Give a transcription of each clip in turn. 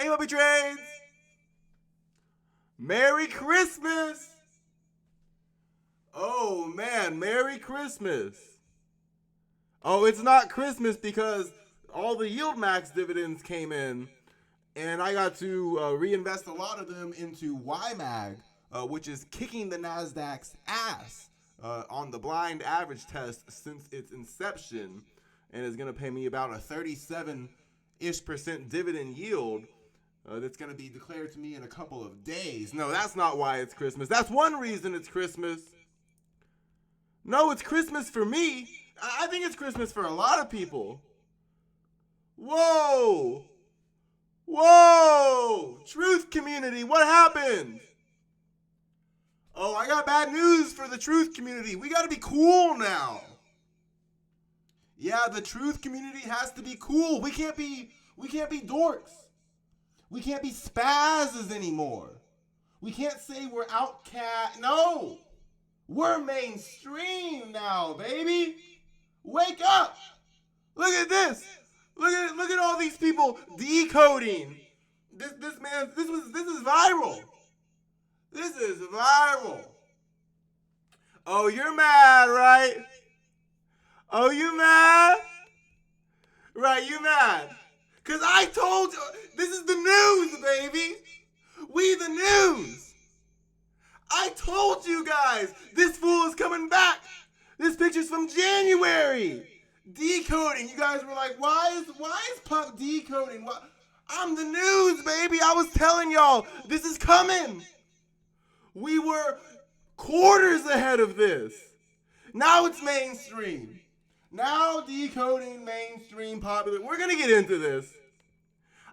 Hey, Puppy Trades! Merry Christmas! Oh, man, Merry Christmas. Oh, it's not Christmas because all the yield max dividends came in, and I got to reinvest a lot of them into YMAG, which is kicking the NASDAQ's ass on the blind average test since its inception, and is going to pay me about a 37-ish% dividend yield. That's going to be declared to me in a couple of days. No, that's not why it's Christmas. That's one reason it's Christmas. No, it's Christmas for me. I think it's Christmas for a lot of people. Whoa! Whoa! Truth community, what happened? Oh, I got bad news for the truth community. We got to be cool now. Yeah, the truth community has to be cool. We can't be dorks. We can't be spazzes anymore. We can't say we're outcast. No. We're mainstream now, baby. Wake up. Look at this. Look at all these people decoding. This is viral. This is viral. Oh, you're mad, right? Oh, you mad? Right, you mad. Because I told you, this is the news, baby. We the news. I told you guys, this fool is coming back. This picture's from January. Decoding. You guys were like, why is Pup decoding? I'm the news, baby. I was telling y'all, this is coming. We were quarters ahead of this. Now it's mainstream. Now decoding mainstream popular. We're going to get into this.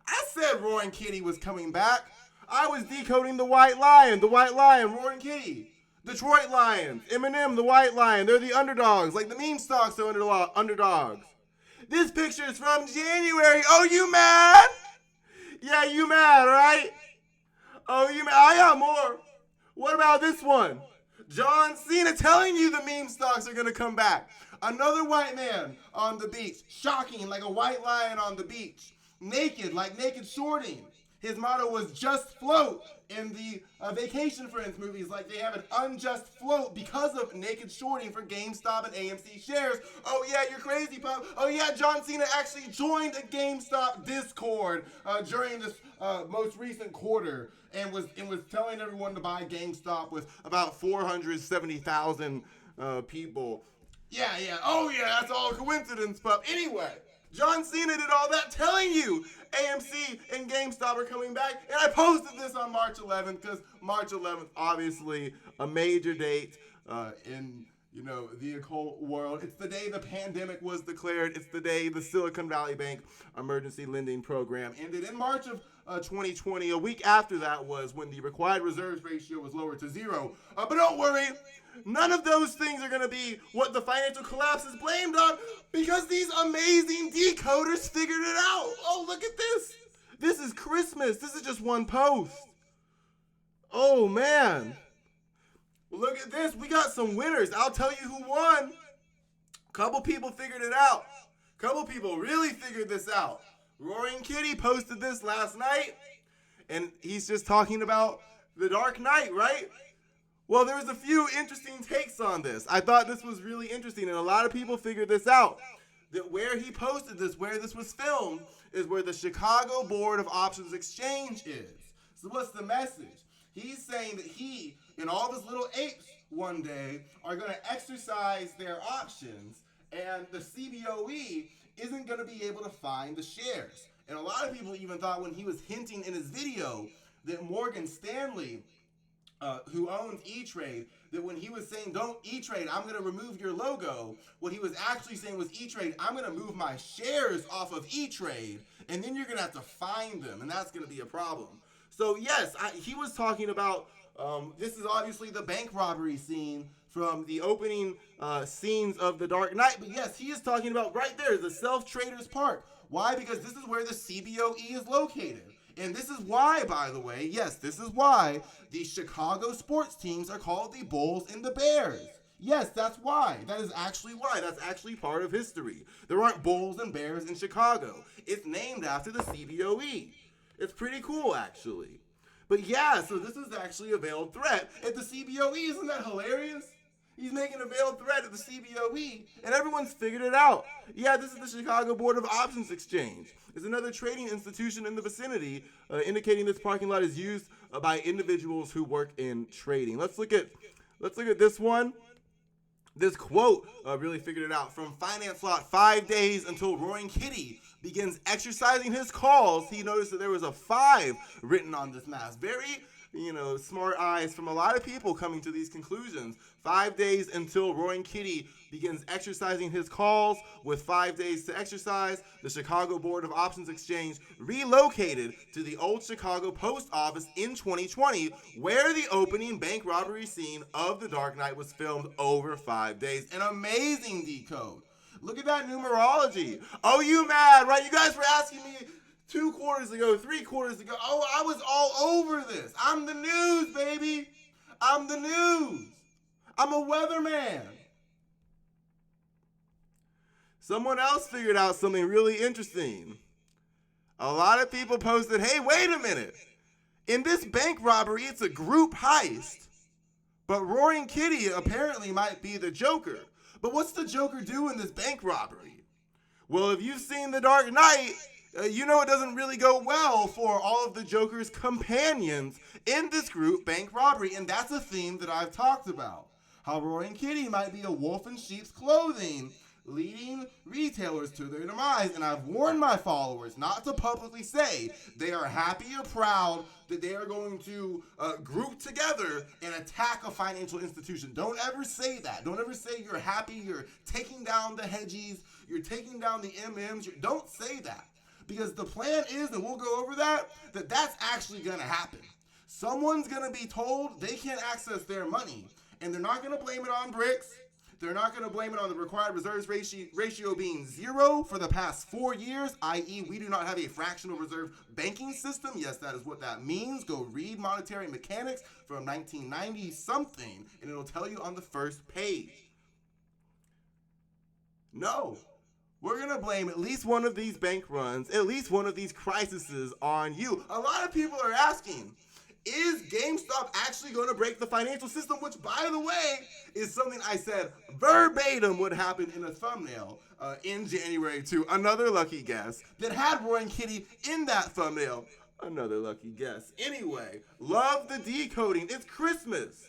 I said Roaring Kitty was coming back. I was decoding the White Lion, Roaring Kitty. Detroit Lions, Eminem, the White Lion. They're the underdogs, like the meme stocks are underdogs. This picture is from January. Oh, you mad? Yeah, you mad, right? Oh, you mad? I got more. What about this one? John Cena telling you the meme stocks are going to come back. Another white man on the beach. Shocking, like a white lion on the beach. Naked, like naked shorting. His motto was just float. In the Vacation Friends movies, like they have an unjust float because of naked shorting for GameStop and AMC shares. Oh yeah, you're crazy, Pop. Oh yeah, John Cena actually joined a GameStop Discord during this most recent quarter and was telling everyone to buy GameStop with about 470,000 people. Yeah. Oh yeah, that's all coincidence, Pup. Anyway, John Cena did all that telling you AMC and GameStop are coming back. And I posted this on March 11th because March 11th, obviously, a major date in, the occult world. It's the day the pandemic was declared. It's the day the Silicon Valley Bank emergency lending program ended in March of 2020. A week after that was when the required reserves ratio was lowered to 0. But don't worry. None of those things are going to be what the financial collapse is blamed on because these amazing decoders figured it out. Oh, look at this. This is Christmas. This is just one post. Oh, man. Look at this. We got some winners. I'll tell you who won. A couple people figured it out. A couple people really figured this out. Roaring Kitty posted this last night, and he's just talking about the Dark Knight, right? Well, there was a few interesting takes on this. I thought this was really interesting, and a lot of people figured this out. That where he posted this, where this was filmed, is where the Chicago Board of Options Exchange is. So what's the message? He's saying that he and all of his little apes one day are going to exercise their options, and the CBOE isn't going to be able to find the shares. And a lot of people even thought when he was hinting in his video that Morgan Stanley, who owns E-Trade, that when he was saying, don't E-Trade, I'm going to remove your logo, what he was actually saying was, E-Trade, I'm going to move my shares off of E-Trade, and then you're going to have to find them, and that's going to be a problem. So yes, he was talking about, this is obviously the bank robbery scene from the opening scenes of The Dark Knight, but yes, he is talking about right there, the Self-Traders Park. Why? Because this is where the CBOE is located. And this is why, by the way, yes, this is why the Chicago sports teams are called the Bulls and the Bears. Yes, that's why. That is actually why. That's actually part of history. There aren't Bulls and Bears in Chicago. It's named after the CBOE. It's pretty cool, actually. But yeah, so this is actually a veiled threat at the CBOE. Isn't that hilarious? He's making a veiled threat at the CBOE, and everyone's figured it out. Yeah, this is the Chicago Board of Options Exchange. It's another trading institution in the vicinity, indicating this parking lot is used by individuals who work in trading. Let's look at this one. This quote really figured it out. From finance lot, 5 days until Roaring Kitty begins exercising his calls. He noticed that there was a 5 written on this mask. Very, smart eyes from a lot of people coming to these conclusions. 5 days until Roaring Kitty begins exercising his calls. With 5 days to exercise, the Chicago Board of Options Exchange relocated to the old Chicago Post Office in 2020, where the opening bank robbery scene of The Dark Knight was filmed over 5 days. An amazing decode. Look at that numerology. Oh, you mad, right? You guys were asking me 2 quarters ago, 3 quarters ago. Oh, I was all over this. I'm the news, baby. I'm the news. I'm a weatherman. Someone else figured out something really interesting. A lot of people posted, hey, wait a minute. In this bank robbery, it's a group heist. But Roaring Kitty apparently might be the Joker. But what's the Joker do in this bank robbery? Well, if you've seen The Dark Knight, you know it doesn't really go well for all of the Joker's companions in this group bank robbery. And that's a theme that I've talked about. How Roaring Kitty might be a wolf in sheep's clothing, leading retailers to their demise. And I've warned my followers not to publicly say they are happy or proud that they are going to group together and attack a financial institution. Don't ever say that. Don't ever say you're happy, you're taking down the hedgies, you're taking down the MMs. Don't say that. Because the plan is, and we'll go over that, that's actually going to happen. Someone's going to be told they can't access their money. And they're not going to blame it on bricks. They're not going to blame it on the required reserves ratio being 0 for the past 4 years, i.e. we do not have a fractional reserve banking system. Yes, that is what that means. Go read Monetary Mechanics from 1990 something, and it'll tell you on the first page. No. We're going to blame at least one of these bank runs, at least one of these crises on you. A lot of people are asking, is GameStop actually going to break the financial system? Which, by the way, is something I said verbatim would happen in a thumbnail in January to another lucky guess that had Roaring Kitty in that thumbnail. Another lucky guess. Anyway, love the decoding. It's Christmas.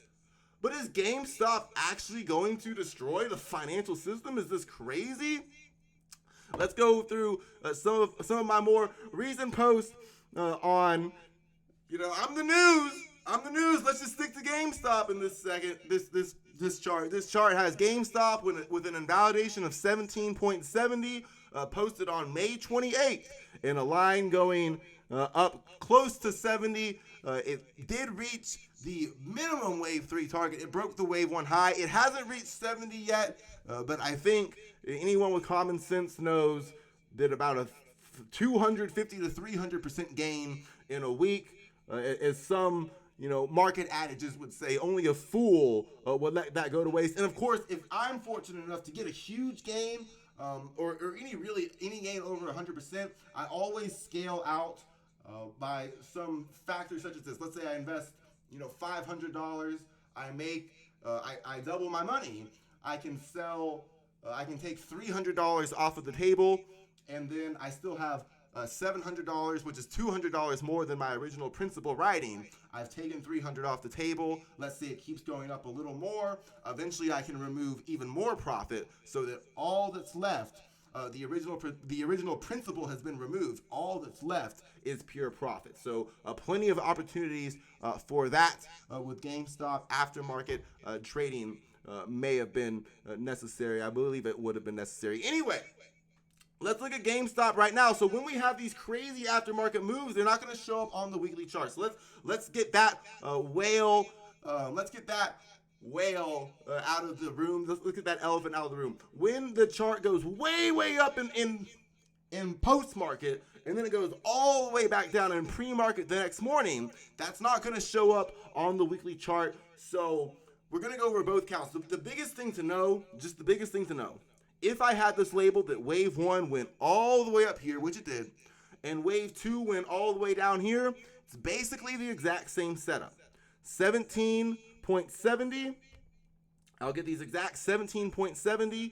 But is GameStop actually going to destroy the financial system? Is this crazy? Let's go through some of my more recent posts on... I'm the news. I'm the news. Let's just stick to GameStop in this second. This chart. This chart has GameStop with an invalidation of 17.70, posted on May 28th, and a line going up close to 70. It did reach the minimum wave 3 target. It broke the wave 1 high. It hasn't reached 70 yet, but I think anyone with common sense knows that about a 250 to 300% gain in a week. As some, market adages would say, only a fool would let that go to waste. And of course, if I'm fortunate enough to get a huge gain, or any gain over 100%, I always scale out by some factors such as this. Let's say I invest, $500. I double my money. I can sell. I can take $300 off of the table, and then I still have $700, which is $200 more than my original principal writing. I've taken $300 off the table. Let's say it keeps going up a little more. Eventually, I can remove even more profit so that all that's left, the original principal has been removed. All that's left is pure profit. So plenty of opportunities for that with GameStop. Aftermarket trading may have been necessary. I believe it would have been necessary. Anyway. Let's look at GameStop right now. So when we have these crazy aftermarket moves, they're not going to show up on the weekly charts. Let's get that whale. Let's get that whale out of the room. Let's look at that elephant out of the room. When the chart goes way up in post market, and then it goes all the way back down in pre-market the next morning, that's not going to show up on the weekly chart. So we're going to go over both counts. The biggest thing to know, if I had this labeled that wave 1 went all the way up here, which it did, and wave 2 went all the way down here, it's basically the exact same setup. 17.70, I'll get these exact 17.70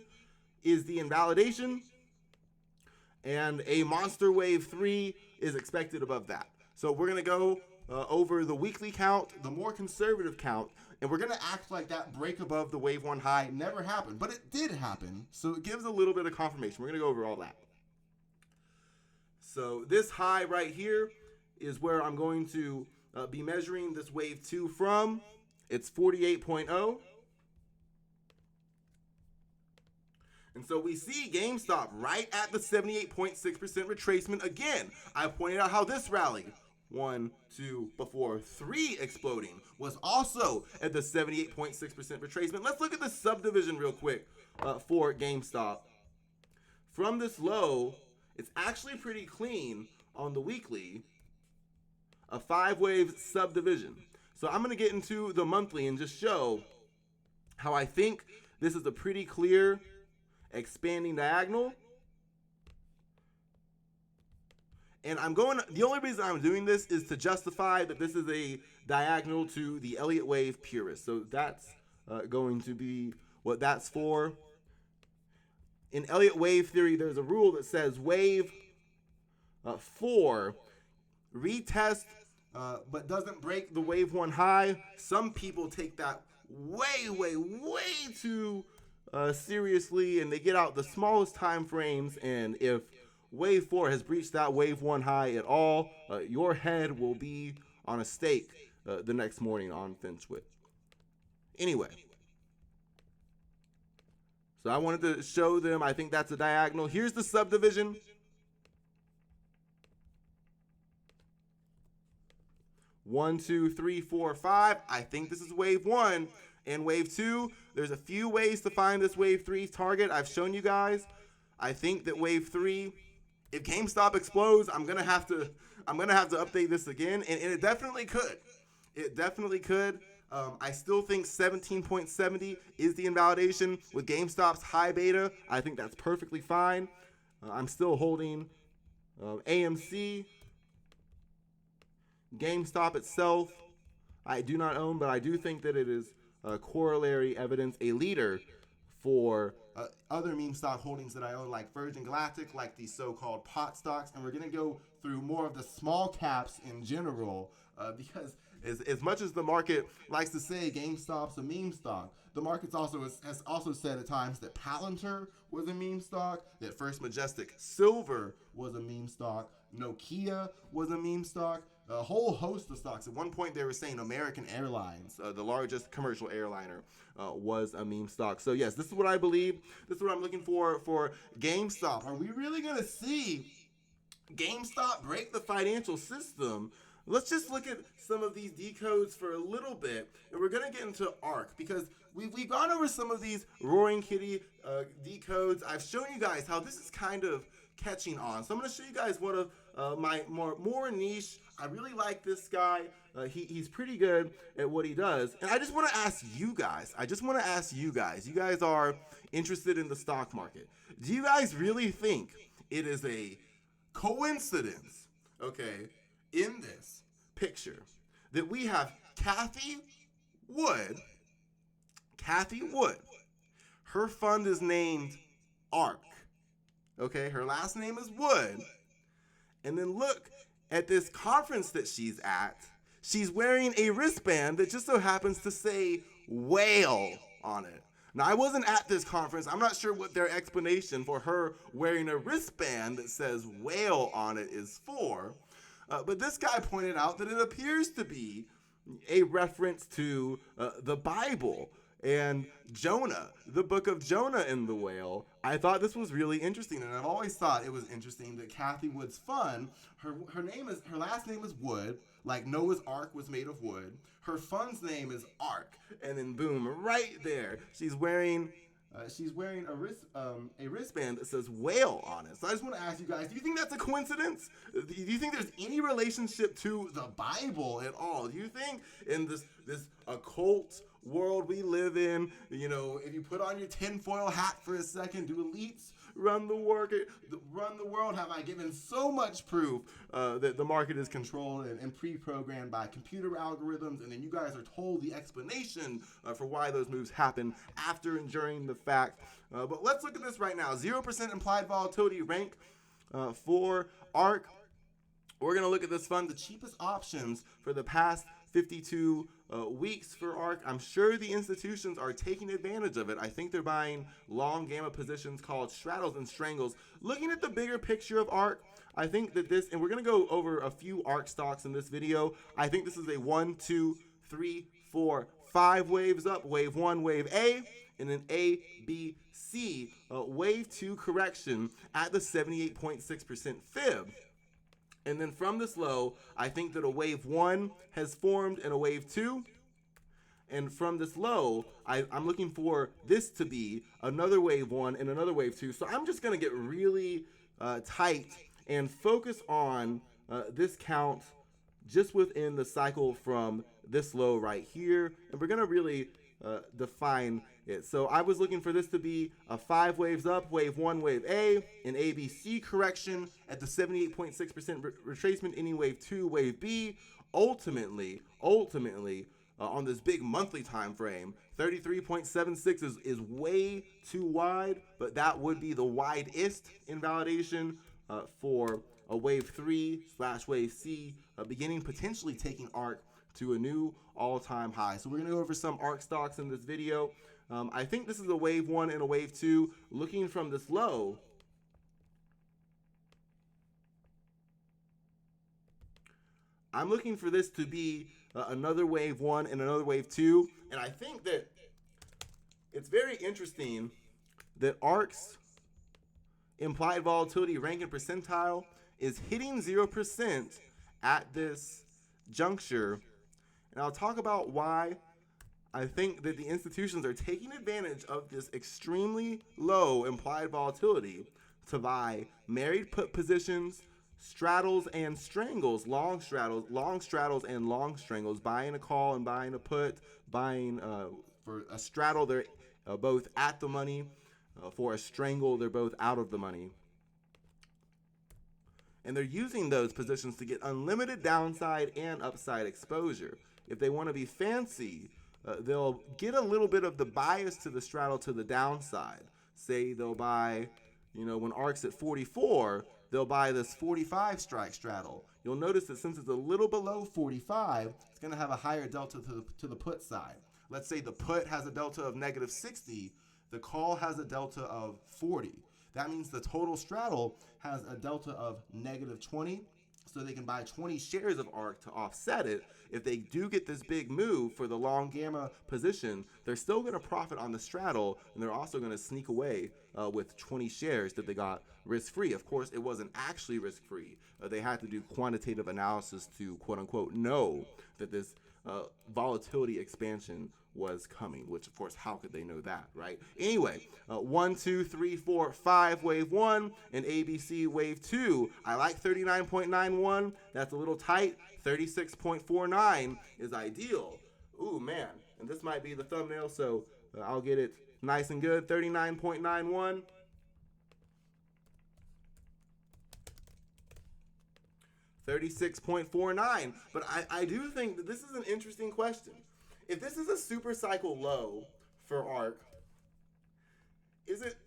is the invalidation, and a monster wave 3 is expected above that. So we're going to go over the weekly count, the more conservative count, and we're going to act like that break above the wave 1 high never happened, but it did happen, so it gives a little bit of confirmation. We're going to go over all that. So this high right here is where I'm going to be measuring this wave 2 from. It's 48.0. And so we see GameStop right at the 78.6% retracement again. I pointed out how this rally, 1, 2, before 3 exploding, was also at the 78.6% retracement. Let's look at the subdivision real quick for GameStop. From this low, it's actually pretty clean on the weekly, a 5-wave subdivision. So I'm going to get into the monthly and just show how I think this is a pretty clear expanding diagonal. And the only reason I'm doing this is to justify that this is a diagonal to the Elliott wave purist. So that's going to be what that's for. In Elliott wave theory, there's a rule that says wave 4 retest but doesn't break the wave 1 high. Some people take that way too seriously, and they get out the smallest time frames, and if wave 4 has breached that wave 1 high at all, your head will be on a stake the next morning on Finchwick. Anyway, so I wanted to show them, I think that's a diagonal. Here's the subdivision. One, two, three, four, 5. I think this is wave 1. And wave 2, there's a few ways to find this wave 3 target. I've shown you guys. I think that wave 3, if GameStop explodes, I'm gonna have to update this again, and it definitely could. It definitely could. I still think 17.70 is the invalidation with GameStop's high beta. I think that's perfectly fine. I'm still holding AMC. GameStop itself, I do not own, but I do think that it is corollary evidence, a leader for other meme stock holdings that I own, like Virgin Galactic, like these so-called pot stocks. And we're going to go through more of the small caps in general because as much as the market likes to say GameStop's a meme stock, the market has also said at times that Palantir was a meme stock, that First Majestic Silver was a meme stock, Nokia was a meme stock, a whole host of stocks. At one point, they were saying American Airlines, the largest commercial airliner, was a meme stock. So yes, this is what I believe. This is what I'm looking for GameStop. Are we really going to see GameStop break the financial system? Let's just look at some of these decodes for a little bit, and we're going to get into ARK because we've gone over some of these Roaring Kitty decodes. I've shown you guys how this is kind of catching on. So I'm going to show you guys one of my more niche. I really like this guy. He's pretty good at what he does. And I just want to ask you guys. You guys are interested in the stock market. Do you guys really think it is a coincidence, okay, in this picture that we have Kathy Wood. Her fund is named ARK. Okay, her last name is Wood. And then look at this conference that she's at. She's wearing a wristband that just so happens to say whale on it. Now, I wasn't at this conference. I'm not sure what their explanation for her wearing a wristband that says whale on it is for. But this guy pointed out that it appears to be a reference to the Bible and Jonah, the book of Jonah and the whale. I thought this was really interesting, and I've always thought it was interesting that Kathy Wood's fund, her last name is Wood, like Noah's Ark was made of wood. Her fund's name is ARK, and then boom, right there, she's wearing a wristband that says whale on it. So I just want to ask you guys, do you think that's a coincidence? Do you think there's any relationship to the Bible at all? Do you think in this occult world we live in, you know, if you put on your tinfoil hat for a second, do elites run the world have I given so much proof that the market is controlled and pre-programmed by computer algorithms, and then you guys are told the explanation for why those moves happen after and during the fact. But let's look at this right now. 0% implied volatility rank for ARK. We're going to look at this fund, the cheapest options for the past 52 weeks for ARK. I'm sure the institutions are taking advantage of it. I think they're buying long gamma positions called straddles and strangles. Looking at the bigger picture of ARK, I think that this, and we're going to go over a few ARK stocks in this video. I think this is a 1, 2, 3, 4, 5 waves up. Wave 1, wave A, and then A, B, C. Wave 2 correction at the 78.6% fib. And then from this low, I think that a wave 1 has formed and a wave 2. And from this low, I'm looking for this to be another wave 1 and another wave 2. So I'm just going to get really tight and focus on this count just within the cycle from this low right here. And we're going to really define it. So I was looking for this to be a 5 waves up, wave 1, wave A, an ABC correction at the 78.6% retracement, any wave 2, wave B. Ultimately, on this big monthly time frame, 33.76 is way too wide, but that would be the widest invalidation for a wave 3/wave C, beginning potentially taking ARK to a new all-time high. So we're going to go over some ARK stocks in this video. I think this is a wave 1 and a wave 2. Looking from this low, I'm looking for this to be another wave 1 and another wave 2. And I think that it's very interesting that ARK's implied volatility rank and percentile is hitting 0% at this juncture. And I'll talk about why I think that the institutions are taking advantage of this extremely low implied volatility to buy married put positions, straddles and strangles, long straddles and long strangles, buying a call and buying a put, buying for a straddle, they're both at the money. For a strangle, they're both out of the money. And they're using those positions to get unlimited downside and upside exposure. If they want to be fancy, they'll get a little bit of the bias to the straddle to the downside. Say they'll buy, when ARK's at 44, they'll buy this 45 strike straddle. You'll notice that since it's a little below 45, it's going to have a higher delta to the put side. Let's say the put has a delta of negative 60, the call has a delta of 40. That means the total straddle has a delta of negative 20, so they can buy 20 shares of ARK to offset it. If they do get this big move for the long gamma position, they're still going to profit on the straddle, and they're also going to sneak away with 20 shares that they got risk-free. Of course, it wasn't actually risk-free. They had to do quantitative analysis to, quote-unquote, know that this volatility expansion was coming, which, of course, how could they know that, right? Anyway, 1, 2, 3, 4, 5, wave 1, and ABC wave 2. I like 39.91. That's a little tight. 36.49 is ideal. Ooh, man. And this might be the thumbnail, so I'll get it nice and good. 39.91. $36.49. But I do think that this is an interesting question. If this is a super cycle low for ARK, is it?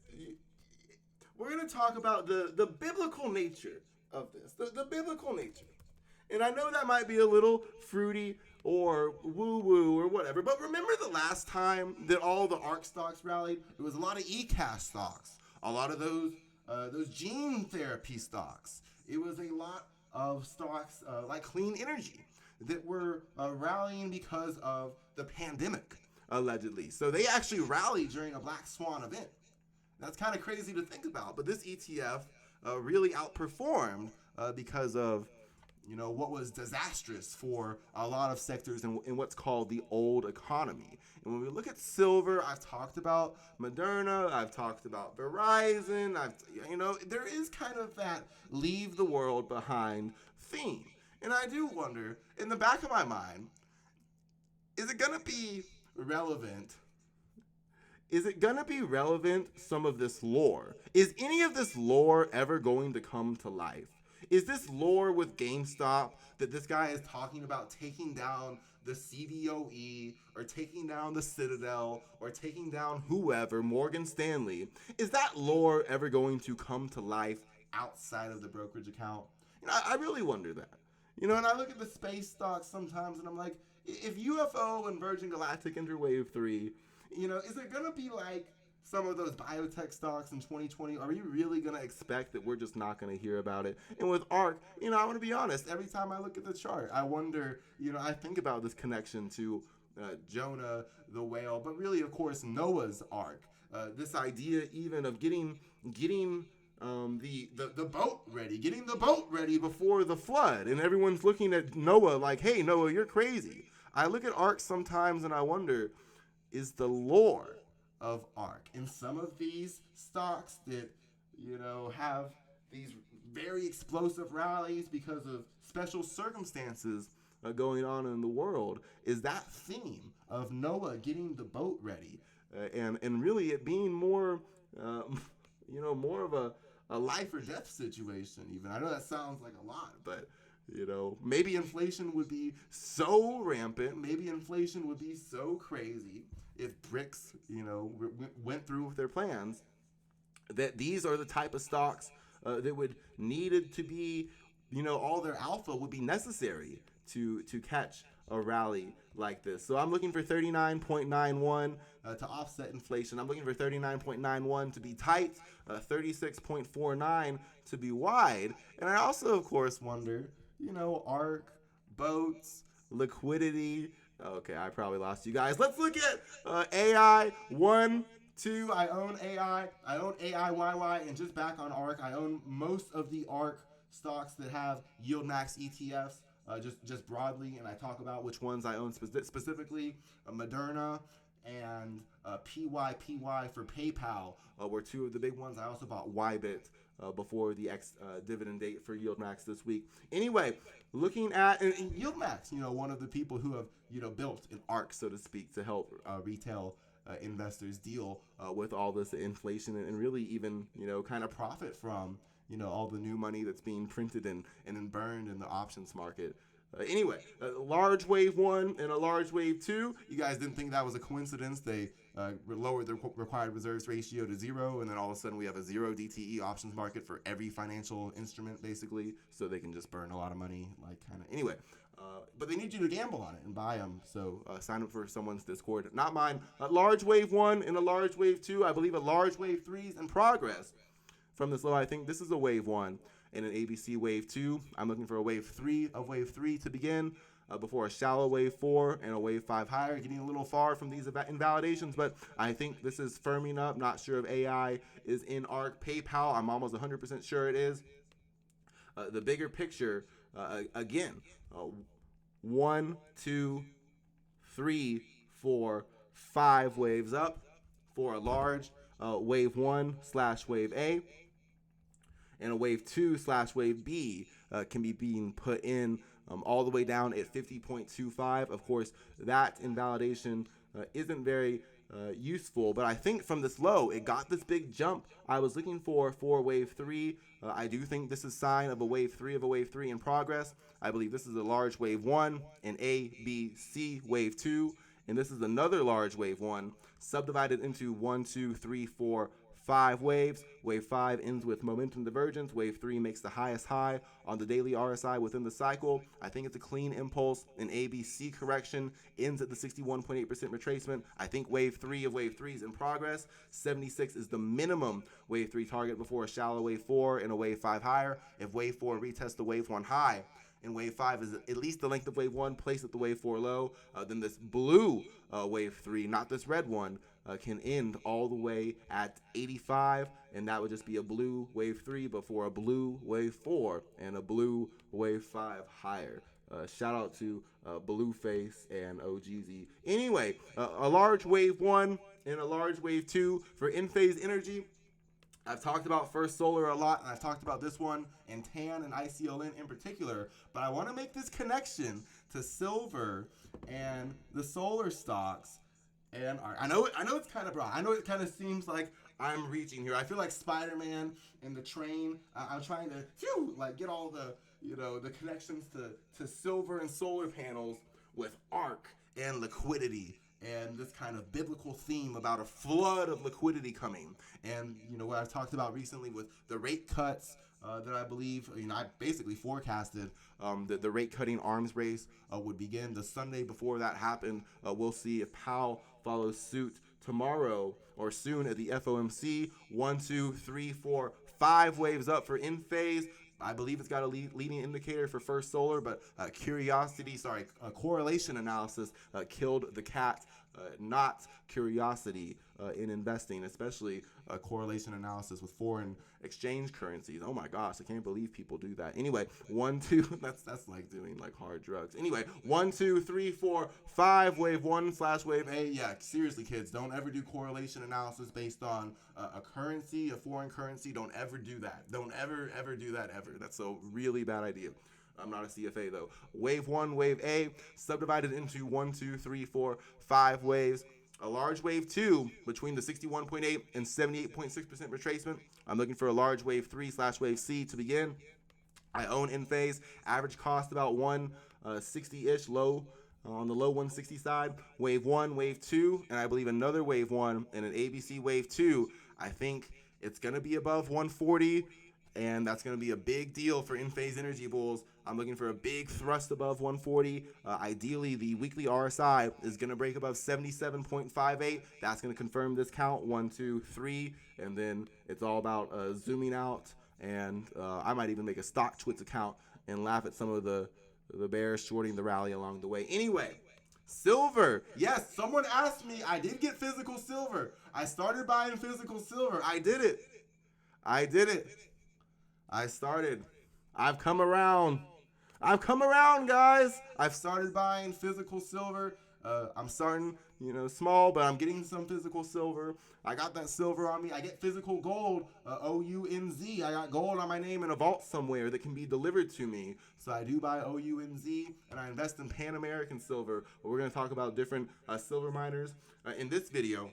We're going to talk about the biblical nature of this, the biblical nature. And I know that might be a little fruity or woo-woo or whatever, but remember the last time that all the ARK stocks rallied? It was a lot of ECAS stocks, a lot of those gene therapy stocks. It was a lot of stocks like clean energy that were rallying because of the pandemic, allegedly. So they actually rallied during a black swan event. That's kind of crazy to think about, but this ETF really outperformed because of what was disastrous for a lot of sectors in what's called the old economy. And when we look at silver, I've talked about Moderna, I've talked about Verizon, there is kind of that leave the world behind theme. And I do wonder, in the back of my mind, is it going to be relevant is it gonna be relevant, some of this lore? Is any of this lore ever going to come to life? Is this lore with GameStop that this guy is talking about taking down the CBOE or taking down the Citadel or taking down whoever, Morgan Stanley, is that lore ever going to come to life outside of the brokerage account? I really wonder that. And I look at the space stocks sometimes and I'm like, if UFO and Virgin Galactic enter wave 3, is it going to be like some of those biotech stocks in 2020? Are you really going to expect that we're just not going to hear about it? And with ARK, I want to be honest, every time I look at the chart, I wonder, I think about this connection to Jonah the whale, but really, of course, Noah's Ark. This idea even of getting the boat ready, getting the boat ready before the flood, and everyone's looking at Noah like, hey, Noah, you're crazy. I look at ARK sometimes and I wonder, is the lore of ARK in some of these stocks that, have these very explosive rallies because of special circumstances going on in the world, is that theme of Noah getting the boat ready and really it being more, more of a life or death situation even. I know that sounds like a lot, but maybe inflation would be so rampant, maybe inflation would be so crazy if BRICS, went through with their plans, that these are the type of stocks that would needed to be, all their alpha would be necessary to catch a rally like this. So I'm looking for 39.91 to offset inflation. I'm looking for 39.91 to be tight, 36.49 to be wide. And I also, of course, wonder, ARK, boats, liquidity. Okay, I probably lost you guys. Let's look at AI. 1, 2, I own AI. I own AIYY, and just back on ARK, I own most of the ARK stocks that have yield max ETFs. Just broadly, and I talk about which ones I own specifically. Moderna and PYPY for PayPal were two of the big ones. I also bought Ybit before the dividend date for yield max this week. Anyway, looking at and yield max, one of the people who have built an ARK, so to speak, to help retail investors deal with all this inflation and really even kind of profit from all the new money that's being printed and burned in the options market. Anyway, large wave 1 and a large wave 2. You guys didn't think that was a coincidence. They lowered the required reserves ratio to 0, and then all of a sudden we have a 0 DTE options market for every financial instrument, basically, so they can just burn a lot of money, Anyway, but they need you to gamble on it and buy them, so sign up for someone's Discord. Not mine. A large wave 1 and a large wave 2. I believe a large wave 3 is in progress. From this low, I think this is a wave 1 and an ABC wave 2. I'm looking for a wave 3 to begin before a shallow wave 4 and a wave 5 higher. Getting a little far from these invalidations, but I think this is firming up. Not sure if AI is in ARK. PayPal, I'm almost 100% sure it is. The bigger picture, again, 1, 2, 3, 4, 5 waves up for a large wave 1/wave A. And a wave 2/wave B can be being put in all the way down at 50.25. Of course, that invalidation isn't very useful, but I think from this low, it got this big jump I was looking for wave 3. I do think this is a sign of a wave 3 in progress. I believe this is a large wave 1, an A, B, C wave 2, and this is another large wave 1, subdivided into 1, 2, 3, 4, 5 waves. Wave 5 ends with momentum divergence. Wave 3 makes the highest high on the daily RSI within the cycle. I think it's a clean impulse. An ABC correction ends at the 61.8% retracement. I think wave 3 of wave 3 is in progress. 76 is the minimum wave 3 target before a shallow wave 4 and a wave 5 higher. If wave 4 retests the wave 1 high, and wave 5 is at least the length of wave 1 placed at the wave 4 low, then this blue wave 3, not this red one, can end all the way at 85, and that would just be a blue wave 3 before a blue wave 4 and a blue wave 5 higher. Shout out to Blueface and OGZ. Anyway, a large wave 1 and a large wave 2 for in-phase energy. I've talked about First Solar a lot, and I've talked about this one and TAN and ICLN in particular, but I want to make this connection to silver and the solar stocks And I know it's kind of broad. I know it kind of seems like I'm reaching here. I feel like Spider-Man and the train. I'm trying to like get all the the connections to silver and solar panels with ARK and liquidity and this kind of biblical theme about a flood of liquidity coming. And what I've talked about recently with the rate cuts that I believe, I basically forecasted that the rate cutting arms race would begin the Sunday before that happened. We'll see if Powell follows suit tomorrow or soon at the FOMC. 1, 2, 3, 4, 5 waves up for in phase. I believe it's got a leading indicator for First Solar, but correlation analysis killed the cat, not curiosity in investing, especially correlation analysis with foreign exchange currencies. Oh my gosh, I can't believe people do that. Anyway, 1, 2, that's like doing like hard drugs. Anyway, 1, 2, 3, 4, 5, wave 1/wave A. Yeah, seriously, kids, don't ever do correlation analysis based on a currency, a foreign currency. Don't ever do that. Don't ever do that ever. That's a really bad idea. I'm not a CFA though. Wave 1, wave A, subdivided into 1, 2, 3, 4, 5 waves. A large wave 2 between the 61.8 and 78.6% retracement. I'm looking for a large wave 3/wave C to begin. I own in phase. Average cost about 160-ish, low on the low 160 side. Wave 1, wave 2, and I believe another wave 1 and an ABC wave 2. I think it's going to be above 140. And that's going to be a big deal for in-phase energy bulls. I'm looking for a big thrust above 140. Ideally, the weekly RSI is going to break above 77.58. That's going to confirm this count, 1, 2, 3. And then it's all about zooming out. And I might even make a stock Twits account and laugh at some of the bears shorting the rally along the way. Anyway, silver. Yes, someone asked me. I did get physical silver. I started buying physical silver. I did it. I started. I've come around, guys. I've started buying physical silver. I'm starting, small, but I'm getting some physical silver. I got that silver on me. I get physical gold, OUNZ. I got gold on my name in a vault somewhere that can be delivered to me. So I do buy OUNZ, and I invest in Pan American silver. But we're going to talk about different silver miners in this video.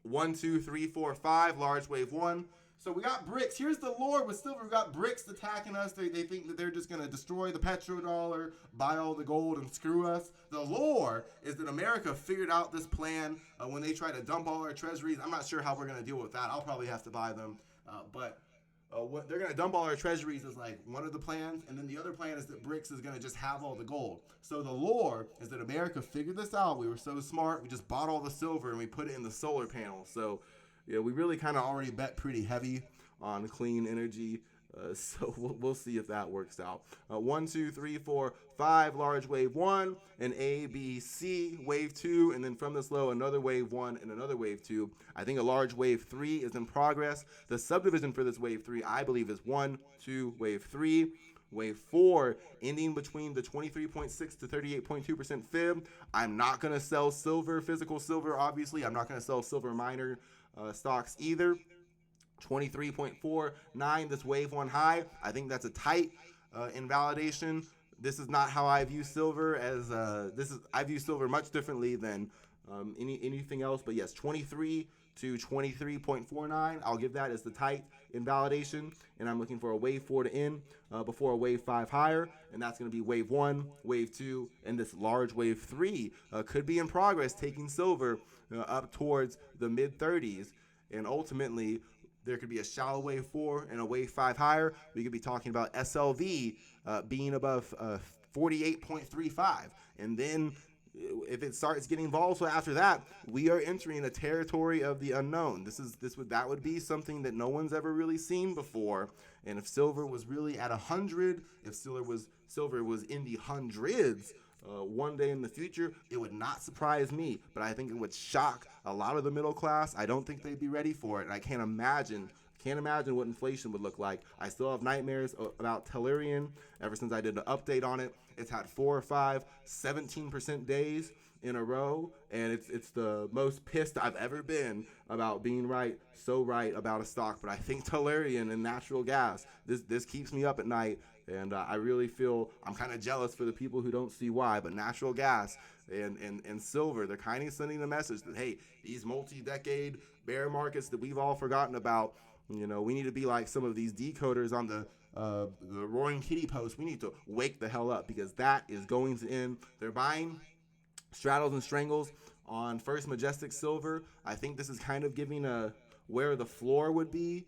1, 2, 3, 4, 5, large wave 1. So we got BRICS. Here's the lore with silver. We got BRICS attacking us. They think that they're just going to destroy the petrodollar, buy all the gold, and screw us. The lore is that America figured out this plan when they try to dump all our treasuries. I'm not sure how we're going to deal with that. I'll probably have to buy them. But what they're going to dump all our treasuries is like one of the plans. And then the other plan is that BRICS is going to just have all the gold. So the lore is that America figured this out. We were so smart. We just bought all the silver and we put it in the solar panel. So yeah, we really kind of already bet pretty heavy on clean energy, so we'll see if that works out. 1, 2, 3, 4, 5, large wave 1, an A, B, C, wave 2, and then from this low, another wave 1 and another wave 2. I think a large wave 3 is in progress. The subdivision for this wave 3, I believe, is 1, 2, wave 3. Wave 4 ending between the 23.6 to 38.2% fib. I'm not going to sell silver, physical silver, obviously. I'm not going to sell silver miner stocks either. 23.49, this wave 1 high. I think that's a tight invalidation. This is not how I view silver as I view silver much differently than anything else. But yes, 23 to 23.49. I'll give that as the tight invalidation. And I'm looking for a wave 4 to end before a wave 5 higher. And that's going to be wave 1, wave 2, and this large wave 3 could be in progress, taking silver up towards the mid 30s. And ultimately, there could be a shallow wave 4 and a wave 5 higher. We could be talking about SLV being above 48.35. And then if it starts getting volatile after that, we are entering a territory of the unknown. That would be something that no one's ever really seen before. And if silver was really at 100, if silver was in the hundreds, one day in the future, it would not surprise me, but I think it would shock a lot of the middle class. I don't think they'd be ready for it. And I can't imagine what inflation would look like. I still have nightmares about Tellurian ever since I did an update on it. It's had 4 or 5 17% days in a row, and it's the most pissed I've ever been about being so right about a stock. But I think Tellurian and natural gas, this keeps me up at night. And I really feel I'm kind of jealous for the people who don't see why, but natural gas and silver, they're kind of sending the message that, hey, these multi-decade bear markets that we've all forgotten about, we need to be like some of these decoders on the Roaring Kitty post. We need to wake the hell up because that is going to end. They're buying straddles and strangles on First Majestic Silver. I think this is kind of giving where the floor would be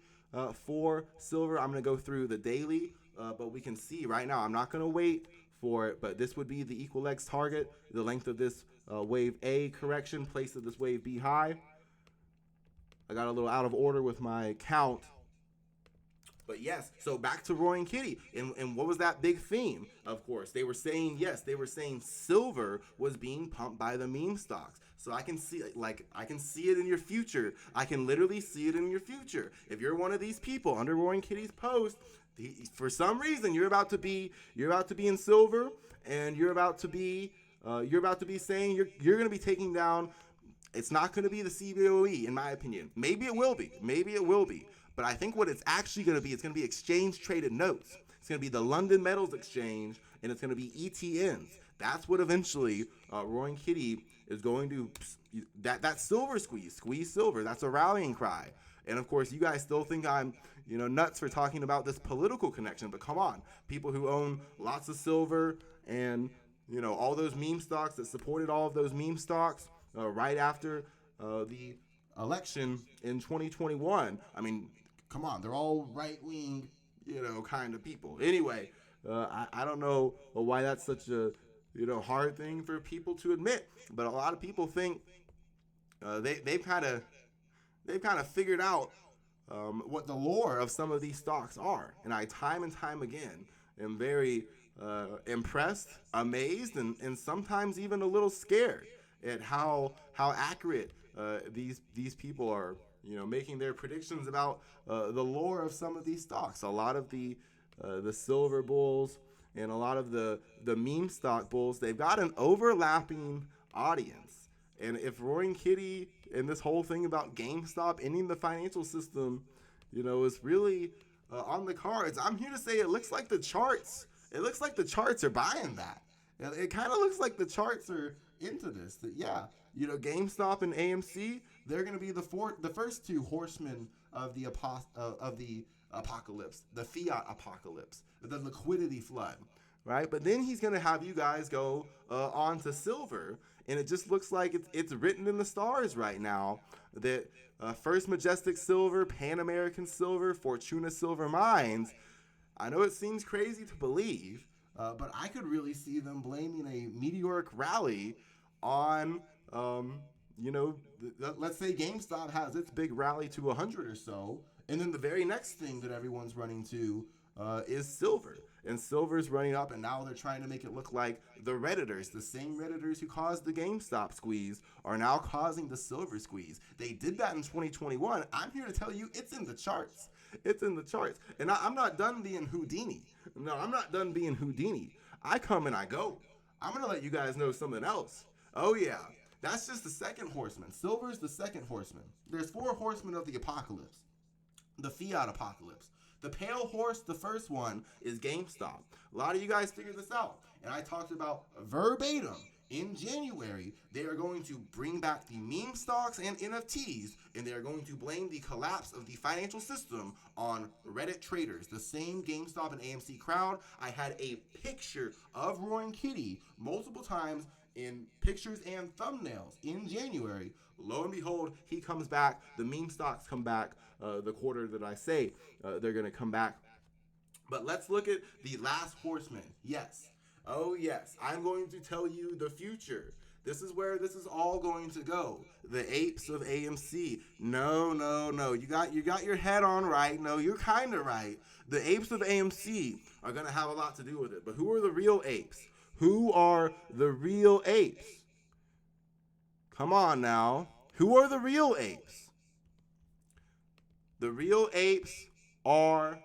for silver. I'm going to go through the daily, but we can see right now. I'm not going to wait for it, but this would be the equal legs target. The length of this wave A correction, place of this wave B high. I got a little out of order with my count. But yes, so back to Roaring Kitty. And what was that big theme? Of course, they were saying silver was being pumped by the meme stocks. So I can see it in your future. I can literally see it in your future. If you're one of these people under Roaring Kitty's post, for some reason you're about to be in silver, and you're about to be saying you're going to be taking down. It's not going to be the CBOE, in my opinion. Maybe it will be. But I think what it's actually going to be, it's going to be exchange-traded notes. It's going to be the London Metals Exchange, and it's going to be ETNs. That's what eventually Roaring Kitty is going to, that silver squeeze silver. That's a rallying cry. And of course, you guys still think I'm, nuts for talking about this political connection. But come on, people who own lots of silver and, all those meme stocks that supported all of those meme stocks right after the election in 2021. I mean, come on, they're all right-wing, kind of people. Anyway, I don't know why that's such a, hard thing for people to admit, but a lot of people think they've kind of figured out what the lore of some of these stocks are. And I, time and time again, am very impressed, amazed, and sometimes even a little scared at how accurate these people are, making their predictions about the lore of some of these stocks. A lot of the silver bulls and a lot of the meme stock bulls, they've got an overlapping audience. And if Roaring Kitty and this whole thing about GameStop ending the financial system, is really on the cards, I'm here to say it looks like the charts. It looks like the charts are buying that. It kind of looks like the charts are into this. That GameStop and AMC, they're going to be the first two horsemen of the apocalypse, the fiat apocalypse, the liquidity flood, right? But then he's going to have you guys go on to silver, and it just looks like it's written in the stars right now that First Majestic Silver, Pan American Silver, Fortuna Silver Mines. I know it seems crazy to believe, but I could really see them blaming a meteoric rally on, let's say GameStop has its big rally to 100 or so, and then the very next thing that everyone's running to is silver. And silver's running up, and now they're trying to make it look like the Redditors, the same Redditors who caused the GameStop squeeze, are now causing the silver squeeze. They did that in 2021. I'm here to tell you it's in the charts. It's in the charts. And I'm not done being Houdini. No, I'm not done being Houdini. I come and I go. I'm going to let you guys know something else. Oh, yeah. That's just the second horseman. Silver's the second horseman. There's 4 horsemen of the apocalypse. The fiat apocalypse. The pale horse, the first one, is GameStop. A lot of you guys figured this out. And I talked about verbatim. In January, they are going to bring back the meme stocks and NFTs, and they are going to blame the collapse of the financial system on Reddit traders, the same GameStop and AMC crowd. I had a picture of Roaring Kitty multiple times in pictures and thumbnails in January. Lo and behold, he comes back. The meme stocks come back the quarter that I say they're going to come back. But let's look at the last horseman. Yes. Oh, yes. I'm going to tell you the future. This is where this is all going to go. The apes of AMC. No. You got your head on right. No, you're kind of right. The apes of AMC are going to have a lot to do with it. But who are the real apes? Who are the real apes? Come on now. Who are the real apes? The real apes are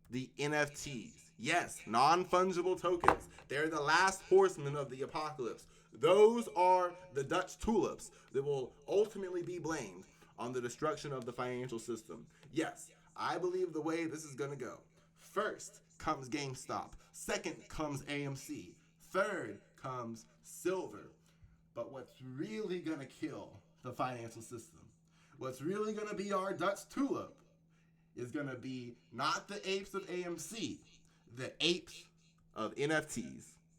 the NFTs. Yes, non-fungible tokens. They're the last horsemen of the apocalypse. Those are the Dutch tulips that will ultimately be blamed on the destruction of the financial system. Yes, I believe the way this is going to go. First, comes GameStop. Second comes AMC. Third comes silver. But what's really going to kill the financial system, what's really going to be our Dutch tulip, is going to be not the apes of AMC, the apes of NFTs.